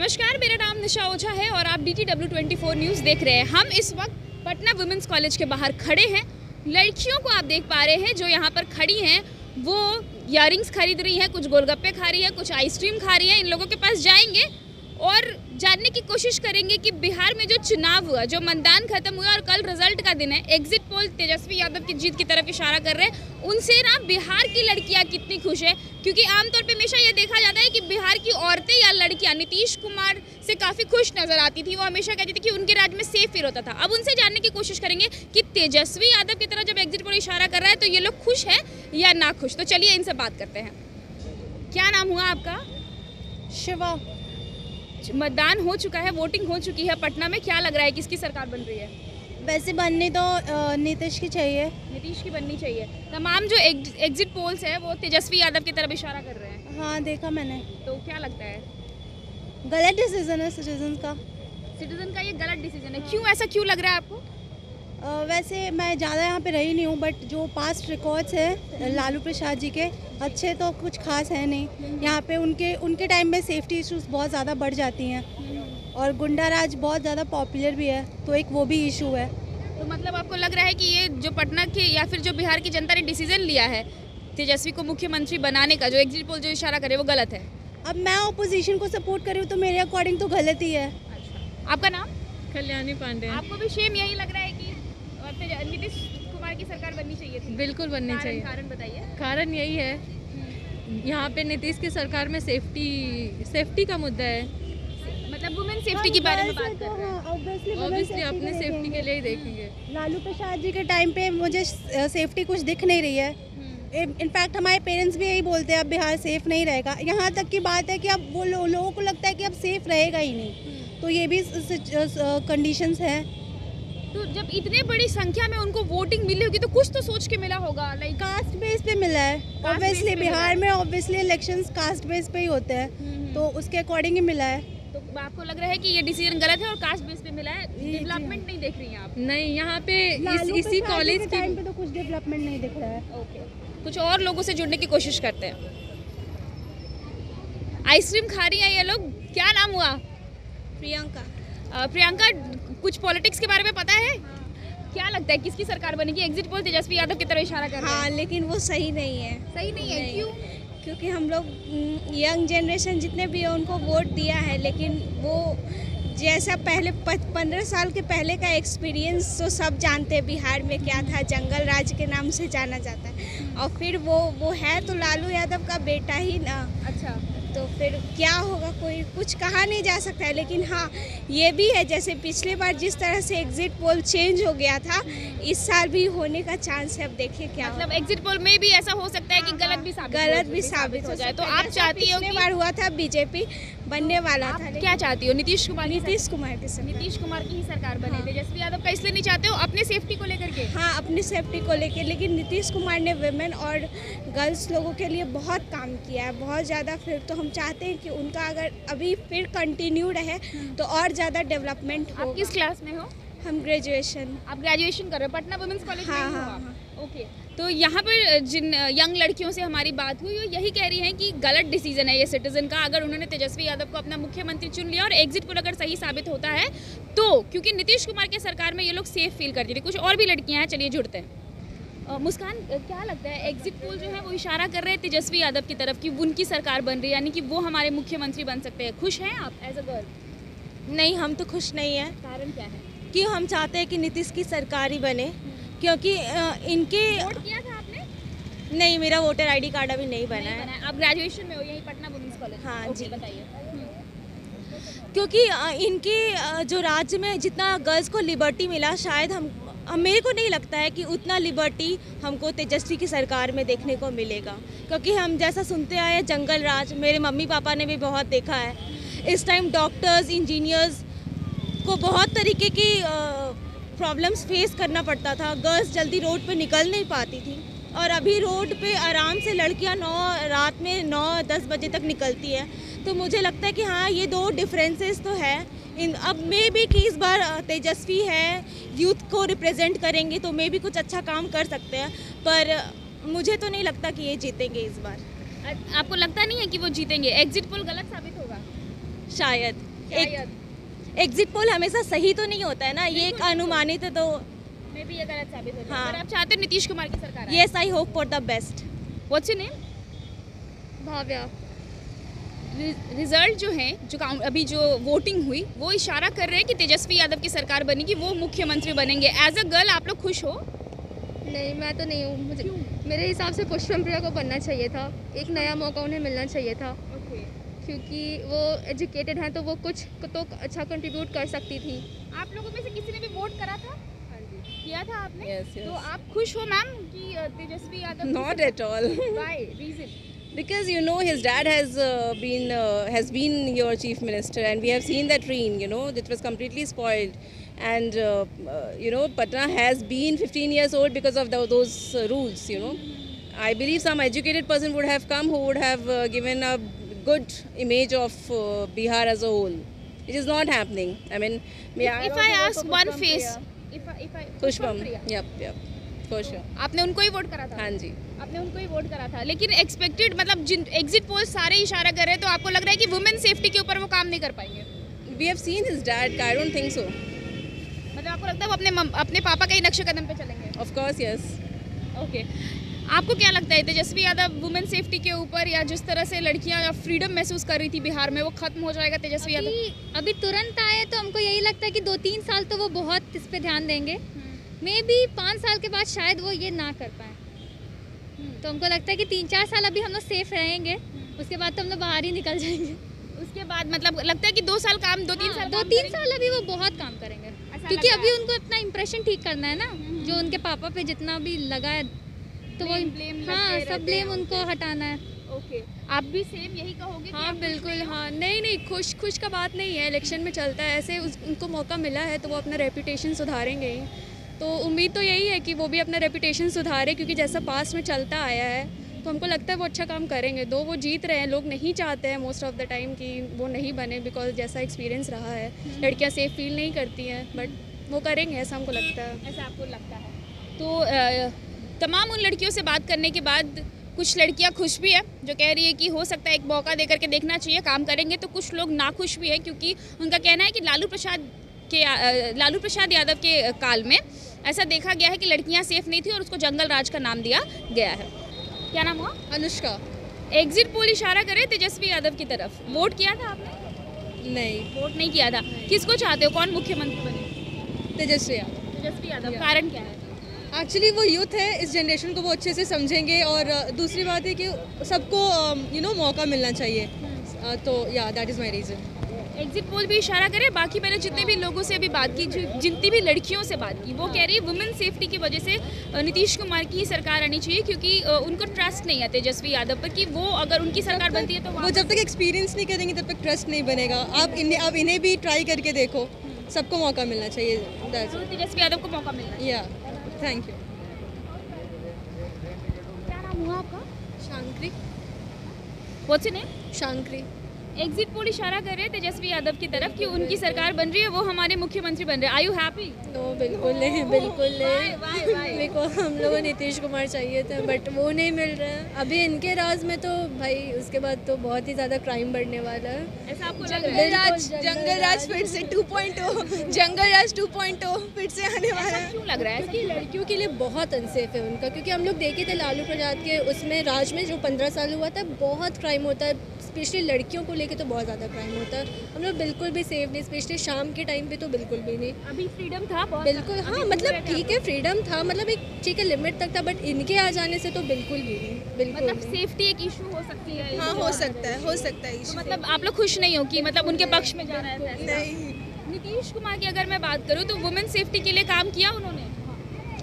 नमस्कार, मेरा नाम निशा ओझा है और आप DTW24 न्यूज़ देख रहे हैं। हम इस वक्त पटना वुमेंस कॉलेज के बाहर खड़े हैं। लड़कियों को आप देख पा रहे हैं जो यहाँ पर खड़ी हैं, वो इयररिंग्स खरीद रही हैं, कुछ गोलगप्पे खा रही हैं, कुछ आइसक्रीम खा रही हैं। इन लोगों के पास जाएंगे और जानने की कोशिश करेंगे कि बिहार में जो चुनाव हुआ, जो मतदान खत्म हुआ और कल रिजल्ट का दिन है, एग्जिट पोल तेजस्वी यादव की जीत की तरफ इशारा कर रहे हैं। उनसे ना बिहार की लड़कियां कितनी खुश है, क्योंकि आमतौर पे हमेशा ये देखा जाता है कि बिहार की औरतें या लड़कियां नीतीश कुमार से काफ़ी खुश नजर आती थी। वो हमेशा कहती थी कि उनके राज्य में सेफ फील होता था। अब उनसे जानने की कोशिश करेंगे कि तेजस्वी यादव की तरफ जब एग्जिट पोल इशारा कर रहा है तो ये लोग खुश हैं या ना खुश। तो चलिए इनसे बात करते हैं। क्या नाम हुआ आपका? शिवा। मतदान हो चुका है, वोटिंग हो चुकी है पटना में, क्या लग रहा है किसकी सरकार बन रही है? वैसे बननी तो नीतीश की चाहिए। नीतीश की बननी चाहिए। तमाम जो एग्जिट पोल्स है वो तेजस्वी यादव की तरफ इशारा कर रहे हैं। हाँ, देखा मैंने। तो क्या लगता है? गलत डिसीजन है सिटीजन का। सिटीजन का ये गलत डिसीजन है। क्यों, ऐसा क्यों लग रहा है आपको? वैसे मैं ज़्यादा यहाँ पे रही नहीं हूँ, बट जो पास्ट रिकॉर्ड्स है लालू प्रसाद जी के, अच्छे तो कुछ खास है नहीं। यहाँ पे उनके टाइम में सेफ्टी इश्यूज बहुत ज़्यादा बढ़ जाती हैं और गुंडा राज बहुत ज़्यादा पॉपुलर भी है, तो एक वो भी इशू है। तो मतलब आपको लग रहा है कि ये जो पटना के या फिर जो बिहार की जनता ने डिसीजन लिया है तेजस्वी को मुख्यमंत्री बनाने का, जो एग्जिट पोल जो इशारा करे, वो गलत है? अब मैं ऑपोजिशन को सपोर्ट करूँ तो मेरे अकॉर्डिंग तो गलत ही है। अच्छा, आपका नाम? कल्याणी पांडे। आपको भी सेम यही लग रहा है कि नीतीश कुमार की सरकार बननी चाहिए थी? बिल्कुल बननी चाहिए। कारण बताइए। कारण यही है, यहाँ पे नीतीश की सरकार में सेफ्टी का मुद्दा है। मतलब वुमेन सेफ्टी के बारे में बात कर रहे हैं। ऑब्वियसली अपने सेफ्टी के लिए ही देखेंगे। लालू प्रसाद जी के टाइम पे मुझे सेफ्टी कुछ दिख नहीं रही है। इनफैक्ट हमारे पेरेंट्स भी यही बोलते हैं अब बिहार सेफ नहीं रहेगा। यहाँ तक की बात है कि अब वो लोगों को लगता है कि अब सेफ रहेगा ही नहीं, तो ये भी कंडीशंस हैं। तो जब इतने बड़ी संख्या में उनको वोटिंग मिली होगी तो कुछ तो सोच के मिला होगा। लाइक कास्ट बेस पे मिला है ऑब्वियसली। बिहार में ऑब्वियसली इलेक्शंस कास्ट बेस पे ही होते हैं, तो उसके अकॉर्डिंग ही मिला है। तो आपको लग रहा है कि ये डिसीजन गलत है और कास्ट बेस पे मिला है? डेवलपमेंट नहीं देख रही हैं आप? नहीं, यहाँ पे इसी कॉलेज के टाइम पे तो कुछ डेवलपमेंट नहीं दिख रहा है। ओके, कुछ और लोगों से जुड़ने की कोशिश करते हैं। आइसक्रीम खा रही हैं ये लोग। क्या नाम हुआ? प्रियंका। प्रियंका, कुछ पॉलिटिक्स के बारे में पता है? क्या लगता है किसकी सरकार बनेगी? एग्जिट पोल तेजस्वी यादव की तरफ इशारा कर रहे हैं। हाँ, लेकिन वो सही नहीं है। सही नहीं है? क्यों? क्योंकि हम लोग यंग जनरेशन जितने भी है उनको वोट दिया है, लेकिन वो जैसा पहले 15 साल के पहले का एक्सपीरियंस तो सब जानते हैं बिहार में क्या था। जंगल राज के नाम से जाना जाता है, और फिर वो है तो लालू यादव का बेटा ही ना। अच्छा, तो फिर क्या होगा, कोई कुछ कहा नहीं जा सकता है। लेकिन हाँ, ये भी है जैसे पिछले बार जिस तरह से एग्जिट पोल चेंज हो गया था, इस साल भी होने का चांस है। अब देखिए क्या मतलब एग्जिट पोल में भी ऐसा हो सकता है कि गलत भी साबित हो जाए। तो आप चाहती हो? पिछले बार हुआ था बीजेपी बनने वाला था। क्या चाहती हो? नीतीश कुमार की की सरकार की ही सरकार बने। तेजस्वी यादव का इसलिए नहीं चाहते हो अपने सेफ्टी को लेकर के? हाँ, अपनी सेफ्टी को लेकर। लेकिन नीतीश कुमार ने वुमेन और गर्ल्स लोगों के लिए बहुत काम किया है, बहुत ज़्यादा। फिर तो हम चाहते हैं कि उनका अगर अभी फिर कंटिन्यू रहे तो और ज़्यादा डेवलपमेंट हो। आप किस क्लास में हो? हम ग्रेजुएशन। आप ग्रेजुएशन कर रहे हो पटना वुमेन्स कॉलेज में? हाँ। ओके, तो यहाँ पर जिन यंग लड़कियों से हमारी बात हुई, वो यही कह रही हैं कि गलत डिसीजन है ये सिटीजन का। अगर उन्होंने तेजस्वी यादव को अपना मुख्यमंत्री चुन लिया और एग्जिट पोल अगर सही साबित होता है तो, क्योंकि नीतीश कुमार की सरकार में ये लोग सेफ फील करती थी। कुछ और भी लड़कियां हैं, चलिए जुड़ते हैं। मुस्कान, क्या लगता है एग्जिट पोल जो है वो इशारा कर रहे हैं तेजस्वी यादव की तरफ कि उनकी सरकार बन रही है, यानी कि वो हमारे मुख्यमंत्री बन सकते हैं। खुश हैं आप एज अ गर्ल? नहीं, हम तो खुश नहीं हैं। कारण क्या है? कि हम चाहते हैं कि नीतीश की सरकार ही बने, क्योंकि इनके वोट किया था आपने? नहीं, मेरा वोटर आईडी कार्ड अभी नहीं बना है। आप ग्रेजुएशन में हो यहीं पटना वुमेन्स कॉलेज? हाँ जी। बताइए। क्योंकि इनके जो राज्य में जितना गर्ल्स को लिबर्टी मिला, शायद हम मेरे को नहीं लगता है कि उतना लिबर्टी हमको तेजस्वी की सरकार में देखने को मिलेगा। क्योंकि हम जैसा सुनते आए जंगल राज, मेरे मम्मी पापा ने भी बहुत देखा है। इस टाइम डॉक्टर्स, इंजीनियर्स को बहुत तरीके की प्रॉब्लम्स फेस करना पड़ता था। गर्ल्स जल्दी रोड पे निकल नहीं पाती थी, और अभी रोड पे आराम से लड़कियां रात में 9-10 बजे तक निकलती है। तो मुझे लगता है कि हाँ, ये दो डिफरेंसेस तो है। अब मे भी कि इस बार तेजस्वी है, यूथ को रिप्रेजेंट करेंगे, तो मे भी कुछ अच्छा काम कर सकते हैं, पर मुझे तो नहीं लगता कि ये जीतेंगे इस बार। आपको लगता नहीं है कि वो जीतेंगे? एग्जिट पोल गलत साबित होगा? शायद। एग्जिट पोल हमेशा सही तो नहीं होता है ना, ये एक अनुमानित है, तो मे भी ये गलत साबित हो जाए। हाँ। पर आप चाहते हो नीतीश कुमार की सरकार आए? Yes, I hope for the best. What's your name? Bhavya. Result जो है, अभी जो वोटिंग हुई, वो इशारा कर रहे हैं कि तेजस्वी यादव की सरकार बनेगी, वो मुख्यमंत्री बनेंगे। एज अ गर्ल आप लोग खुश हो? नहीं, मैं तो नहीं हूँ। मुझे मेरे हिसाब से पुष्पम प्रिया को बनना चाहिए था, एक नया मौका उन्हें मिलना चाहिए था, क्योंकि वो एजुकेटेड हैं तो वो कुछ तो अच्छा कंट्रीब्यूट कर सकती थी। आप लोगों में से किसी ने भी वोट करा था? किया था आपने? Yes, yes. तो आप खुश हो मैम कि Tejashwi Yadav? Not at all. Why? Reason? Because you know his dad has been your chief minister, and we have seen that reign. You know it was completely spoiled, and you know Patna has been 15 years old because of those rules. You know, I believe some educated person would have come who would have given a good image of Bihar as a whole. It is not happening. I mean, If I ask one face, if I Pushpam, Priya. yep, for sure. आपने उनको ही vote करा था? हाँ जी. आपने उनको ही vote करा था, लेकिन एक्सपेक्टेड मतलब जिन एग्जिट पोल सारे इशारा कर रहे हैं, तो आपको लग रहा है कि वुमेन सेफ्टी के ऊपर वो काम नहीं कर पाएंगे? We have seen his dad. I don't think so. मतलब आपको लगता है वो अपने पापा के ही नक्शे कदम पे चलेंगे? Of course, yes. ओके। आपको क्या लगता है तेजस्वी यादव वुमेन सेफ्टी के ऊपर, या जिस तरह से लड़कियां फ्रीडम महसूस कर रही थी बिहार में, वो खत्म हो जाएगा तेजस्वी यादव? अभी तुरंत आए तो हमको यही लगता है कि 2-3 साल तो वो बहुत इस पे ध्यान देंगे। मे बी 5 साल के बाद शायद वो ये ना कर पाए। तो हमको लगता है कि 3-4 साल अभी हम लोग सेफ रहेंगे, उसके बाद तो हम लोग बाहर ही निकल जाएंगे। उसके बाद मतलब लगता है कि 2 साल काम, 2-3 साल 2-3 साल अभी वो बहुत काम करेंगे, क्योंकि अभी उनको अपना इम्प्रेशन ठीक करना है ना, जो उनके पापा पे जितना भी लगा है तो वो हाँ सब ब्लेम उनको हटाना है। ओके, आप भी सेम यही कहोगे? हाँ बिल्कुल, हाँ। नहीं, खुश का बात नहीं है, इलेक्शन में चलता है ऐसे। उनको मौका मिला है तो वो अपना रेपुटेशन सुधारेंगे ही। तो उम्मीद तो यही है कि वो भी अपना रेपुटेशन सुधारे, क्योंकि जैसा पास्ट में चलता आया है तो हमको लगता है वो अच्छा काम करेंगे। दो वो जीत रहे हैं, लोग नहीं चाहते हैं मोस्ट ऑफ द टाइम कि वो नहीं बने, बिकॉज जैसा एक्सपीरियंस रहा है, लड़कियां सेफ फील नहीं करती हैं, बट वो करेंगे ऐसा हमको लगता है। ऐसा आपको लगता है? तो तमाम उन लड़कियों से बात करने के बाद कुछ लड़कियां खुश भी है, जो कह रही है कि हो सकता है एक मौका दे करके देखना चाहिए, काम करेंगे। तो कुछ लोग नाखुश भी हैं, क्योंकि उनका कहना है कि लालू प्रसाद यादव के काल में ऐसा देखा गया है कि लड़कियां सेफ नहीं थी और उसको जंगल राज का नाम दिया गया है। क्या नाम हुआ? अनुष्का। एग्जिट पोल इशारा करे तेजस्वी यादव की तरफ, वोट किया था आपने? नहीं, वोट नहीं किया था। किसको चाहते हो, कौन मुख्यमंत्री बने? तेजस्वी यादव। तेजस्वी यादव। कारण क्या है? एक्चुअली वो यूथ है, इस जनरेशन को वो अच्छे से समझेंगे, और दूसरी बात है कि सबको मौका मिलना चाहिए। तो या that is my reason. Exit poll भी इशारा करे। बाकी मैंने जितने भी लोगों से अभी बात की, जितनी भी लड़कियों से बात की, वो कह रही है वुमेन सेफ्टी की वजह से नीतीश कुमार की ही सरकार आनी चाहिए, क्योंकि उनको ट्रस्ट नहीं है तेजस्वी यादव पर कि वो अगर उनकी सरकार बनती है तो वो जब तक एक्सपीरियंस नहीं करेंगे तब तक ट्रस्ट नहीं बनेगा। आप इन्हें भी ट्राई करके देखो, सबको मौका मिलना चाहिए। तेजस्वी यादव को मौका मिलना चाहिए। या थैंक यू। क्या नाम हुआ आपका? Shankari. What's your name? Shankari. Exit poll इशारा कर रहे हैं तेजस्वी यादव की तरफ कि उनकी सरकार बन रही है, वो हमारे मुख्यमंत्री बन रहे हैं। Are you happy? नो, बिल्कुल नहीं, बिल्कुल नहीं। मेरे को हम लोगों नीतीश कुमार चाहिए थे, बट वो नहीं मिल रहा है अभी इनके राज में। तो भाई उसके बाद तो बहुत ही ज़्यादा क्राइम बढ़ने वाला है। ऐसा आपको लग रहा है? जंगल राज फिर से 2.0, जंगल राज 2.0 फिर से आने वाला है। क्यों लग रहा है? कि लड़कियों के लिए बहुत अनसेफ है उनका, क्योंकि हम लोग देखे थे लालू प्रसाद के उसमें राज में जो 15 साल हुआ था, बहुत क्राइम होता है, स्पेशली लड़कियों को लेके तो बहुत ज़्यादा क्राइम होता है। हम लोग बिल्कुल भी सेफ नहीं, स्पेशली शाम के टाइम पे तो बिल्कुल भी नहीं। अभी फ्रीडम था बहुत, बिल्कुल हाँ, मतलब ठीक है फ्रीडम था, मतलब एक ठीक है लिमिट तक था, बट इनके आ जाने से तो बिल्कुल भी नहीं, बिल्कुल मतलब नहीं। सेफ्टी एक इशू हो सकती है। हाँ, हो सकता है तो मतलब आप लोग खुश नहीं हो कि मतलब उनके पक्ष में जा रहा है? नहीं। नीतीश कुमार की अगर मैं बात करूँ तो वुमेन सेफ्टी के लिए काम किया उन्होंने।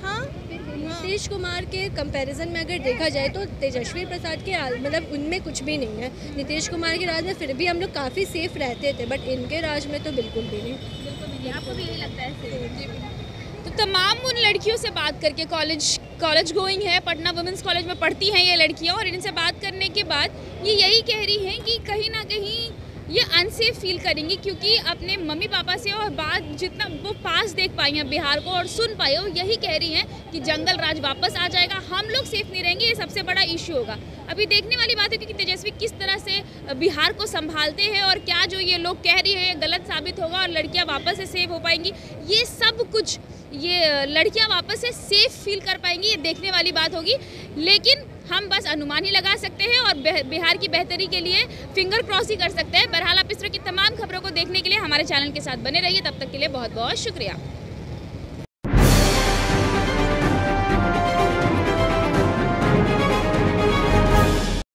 हाँ, नीतीश कुमार के कंपैरिजन में अगर देखा जाए तो तेजस्वी प्रसाद के मतलब उनमें कुछ भी नहीं है। नीतीश कुमार के राज में फिर भी हम लोग काफ़ी सेफ रहते थे, बट इनके राज में तो बिल्कुल भी नहीं। आपको भी यही लगता है? तो तमाम उन लड़कियों से बात करके, कॉलेज गोइंग है, पटना वुमेंस कॉलेज में पढ़ती हैं ये लड़कियां, और इनसे बात करने के बाद ये यही कह रही हैं कि कहीं ना कहीं ये अनसेफ फील करेंगी, क्योंकि अपने मम्मी पापा से और बात जितना वो पास देख पाई हैं बिहार को और सुन पाई हो, यही कह रही हैं कि जंगल राज वापस आ जाएगा, हम लोग सेफ नहीं रहेंगे, ये सबसे बड़ा इशू होगा। अभी देखने वाली बात है कि तेजस्वी किस तरह से बिहार को संभालते हैं और क्या जो ये लोग कह रही है गलत साबित होगा और लड़कियां वापस से सेफ हो पाएंगी, ये सब कुछ ये लड़कियां वापस से सेफ फील कर पाएंगी, ये देखने वाली बात होगी। लेकिन हम बस अनुमान ही लगा सकते हैं और बिहार की बेहतरी के लिए फिंगर क्रॉस ही कर सकते हैं। बहरहाल आप इस तरह की तमाम खबरों को देखने के लिए हमारे चैनल के साथ बने रहिए। तब तक के लिए बहुत बहुत शुक्रिया।